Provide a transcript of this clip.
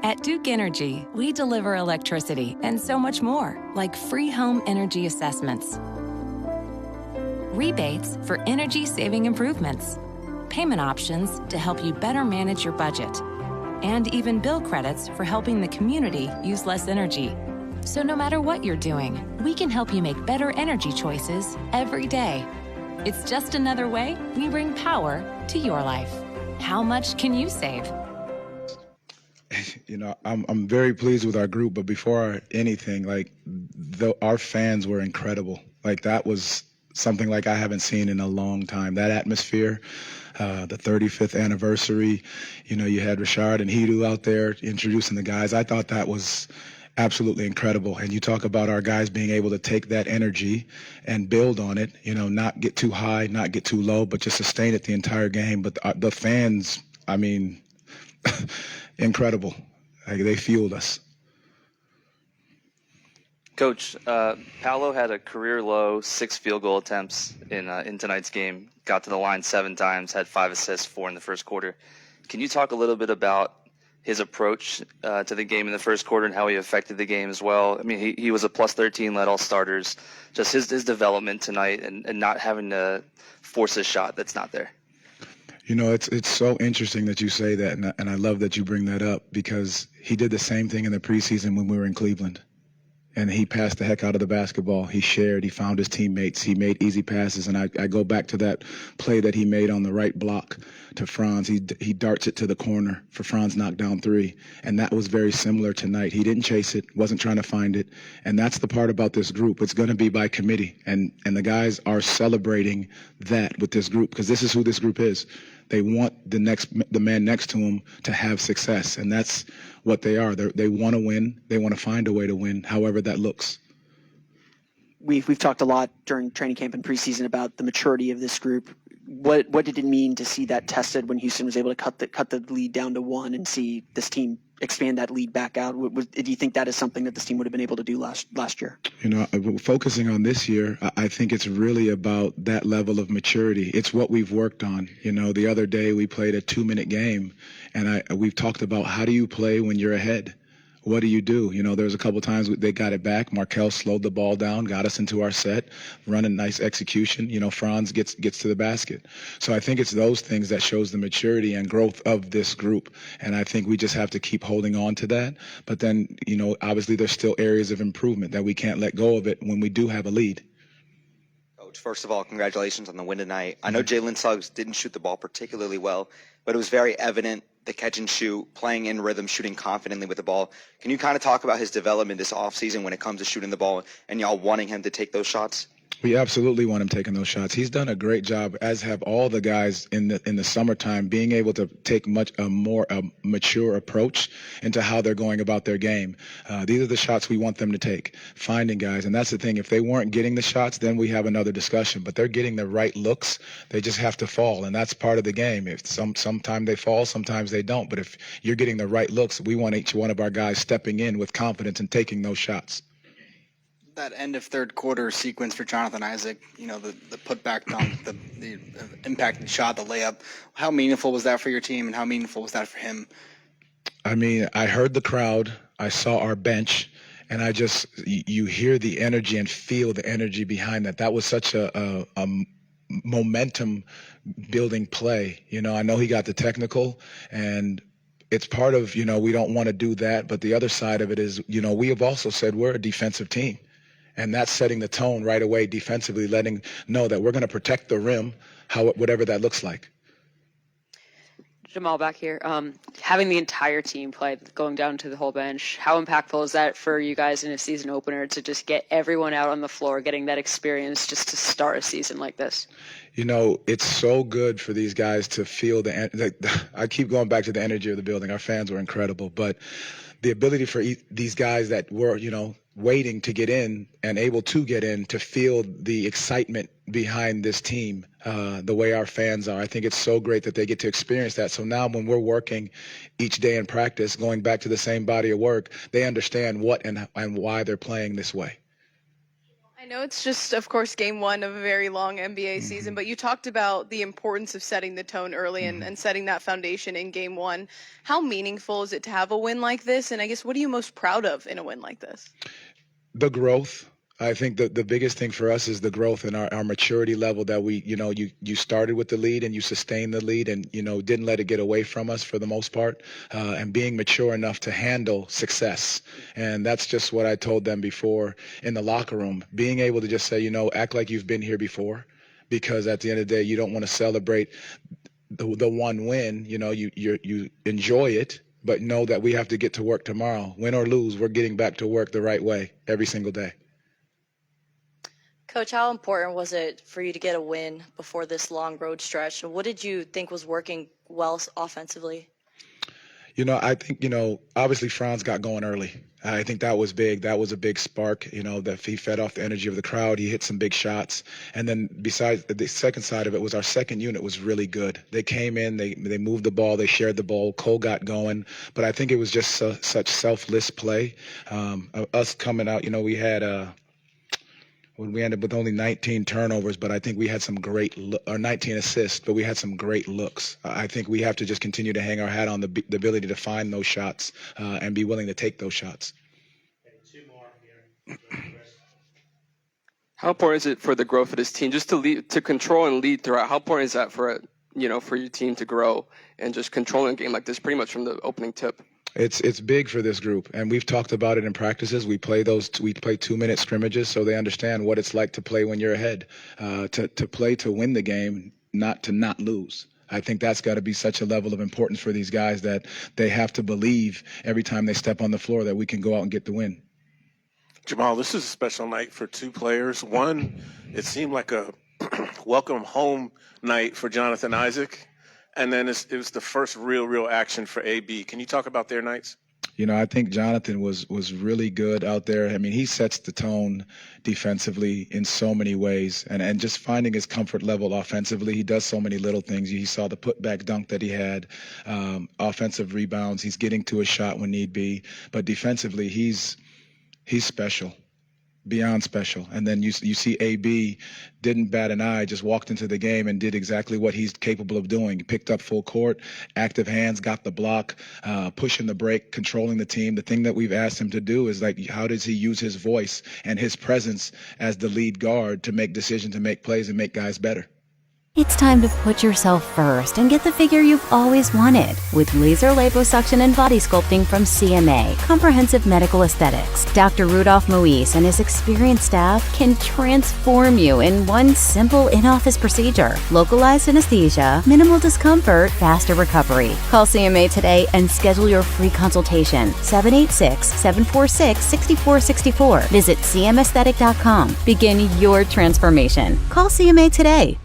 At Duke Energy, we deliver electricity and so much more, like free home energy assessments, rebates for energy-saving improvements, payment options to help you better manage your budget, and even bill credits for helping the community use less energy. So no matter what you're doing, we can help you make better energy choices every day. It's just another way we bring power to your life. How much can you save? You know, I'm very pleased with our group, but before anything, like, our fans were incredible. Like, that was something like I haven't seen in a long time. That atmosphere, the 35th anniversary, you know, you had Rashard and Hidu out there introducing the guys. I thought that was absolutely incredible. And you talk about our guys being able to take that energy and build on it, you know, not get too high, not get too low, but just sustain it the entire game. But the fans, I mean, incredible. Like, they fueled us. Coach, Paolo had a career-low 6 field goal attempts in tonight's game, got to the line 7 times, had 5 assists, 4 in the first quarter. Can you talk a little bit about his approach to the game in the first quarter and how he affected the game as well? I mean, he was a plus 13, led all starters. Just his development tonight and not having to force a shot that's not there. You know, it's so interesting that you say that, and I love that you bring that up, because he did the same thing in the preseason when we were in Cleveland. And he passed the heck out of the basketball. He shared. He found his teammates. He made easy passes. And I go back to that play that he made on the right block to Franz. He darts it to the corner for Franz knockdown 3. And that was very similar tonight. He didn't chase it, wasn't trying to find it. And that's the part about this group. It's going to be by committee. And the guys are celebrating that with this group, because this is who this group is. They want the man next to him to have success, and that's what they are. They want to win. They want to find a way to win, however that looks. We've talked a lot during training camp and preseason about the maturity of this group. What did it mean to see that tested when Houston was able to cut the lead down to 1 and see this team expand that lead back out? Do you think that is something that this team would have been able to do last year? You know, focusing on this year, I think it's really about that level of maturity. It's what we've worked on. You know, the other day we played a 2-minute game, and we've talked about how do you play when you're ahead? What do? You know, there was a couple times they got it back. Markel slowed the ball down, got us into our set, run a nice execution. You know, Franz gets to the basket. So I think it's those things that shows the maturity and growth of this group. And I think we just have to keep holding on to that. But then, you know, obviously there's still areas of improvement that we can't let go of it when we do have a lead. Coach, first of all, congratulations on the win tonight. I know Jalen Suggs didn't shoot the ball particularly well, but it was very evident the catch and shoot, playing in rhythm, shooting confidently with the ball. Can you kind of talk about his development this offseason when it comes to shooting the ball and y'all wanting him to take those shots? We absolutely want him taking those shots. He's done a great job, as have all the guys in the summertime, being able to take a more mature approach into how they're going about their game. These are the shots we want them to take, finding guys. And that's the thing. If they weren't getting the shots, then we have another discussion. But they're getting the right looks. They just have to fall, and that's part of the game. If sometimes they fall, sometimes they don't. But if you're getting the right looks, we want each one of our guys stepping in with confidence and taking those shots. That end of third quarter sequence for Jonathan Isaac, you know, the putback dunk, the impacted shot, the layup, how meaningful was that for your team, and how meaningful was that for him? I mean, I heard the crowd, I saw our bench, and you hear the energy and feel the energy behind that. That was such a momentum building play. You know, I know he got the technical, and it's part of, you know, we don't want to do that, but the other side of it is, you know, we have also said we're a defensive team. And that's setting the tone right away defensively, letting know that we're going to protect the rim, whatever that looks like. Jamahl back here. Having the entire team play, going down to the whole bench, how impactful is that for you guys in a season opener to just get everyone out on the floor, getting that experience just to start a season like this? You know, it's so good for these guys to feel I keep going back to the energy of the building. Our fans were incredible, but the ability for these guys that were, you know, waiting to get in and able to get in to feel the excitement behind this team, the way our fans are. I think it's so great that they get to experience that. So now when we're working each day in practice, going back to the same body of work, they understand what and why they're playing this way. I know it's just, of course, game one of a very long NBA season, but you talked about the importance of setting the tone early and setting that foundation in game one. How meaningful is it to have a win like this? And I guess, what are you most proud of in a win like this? The growth. I think the biggest thing for us is the growth and our maturity level that we, you started with the lead and you sustained the lead and, didn't let it get away from us for the most part, and being mature enough to handle success. And that's just what I told them before in the locker room, being able to just say, act like you've been here before, because at the end of the day, you don't want to celebrate the one win. You enjoy it, but know that we have to get to work tomorrow. Win or lose, we're getting back to work the right way every single day. Coach, how important was it for you to get a win before this long road stretch? What did you think was working well offensively? I think, obviously Franz got going early. I think that was big. That was a big spark, that he fed off the energy of the crowd. He hit some big shots. And then besides, the second side of it was our second unit was really good. They came in, they moved the ball, they shared the ball. Cole got going. But I think it was just such selfless play. Us coming out, we had we ended with only 19 turnovers, but I think we had some great, or 19 assists, but we had some great looks. I think we have to just continue to hang our hat on the ability to find those shots and be willing to take those shots. Two more here. How important is it for the growth of this team just to control and lead throughout? How important is that for for your team to grow and just controlling a game like this pretty much from the opening tip? It's big for this group, and we've talked about it in practices. We play 2-minute scrimmages, so they understand what it's like to play when you're ahead, to play to win the game, not to not lose. I think that's got to be such a level of importance for these guys that they have to believe every time they step on the floor that we can go out and get the win. Jamahl, this is a special night for two players. One, it seemed like a welcome home night for Jonathan Isaac. And then it was the first real action for AB. Can you talk about their nights? I think Jonathan was really good out there. I mean, he sets the tone defensively in so many ways, and just finding his comfort level offensively. He does so many little things. You saw the putback dunk that he had, offensive rebounds. He's getting to a shot when need be, but defensively, he's special. Beyond special. And then you see AB didn't bat an eye, just walked into the game and did exactly what he's capable of doing. He picked up full court, active hands, got the block, pushing the break, controlling the team. The thing that we've asked him to do is how does he use his voice and his presence as the lead guard to make decisions, to make plays, and make guys better. It's time to put yourself first and get the figure you've always wanted with laser liposuction and body sculpting from CMA, Comprehensive Medical Aesthetics. Dr. Rudolph Moise and his experienced staff can transform you in one simple in-office procedure. Localized anesthesia, minimal discomfort, faster recovery. Call CMA today and schedule your free consultation. 786-746-6464. Visit cmaesthetic.com. Begin your transformation. Call CMA today.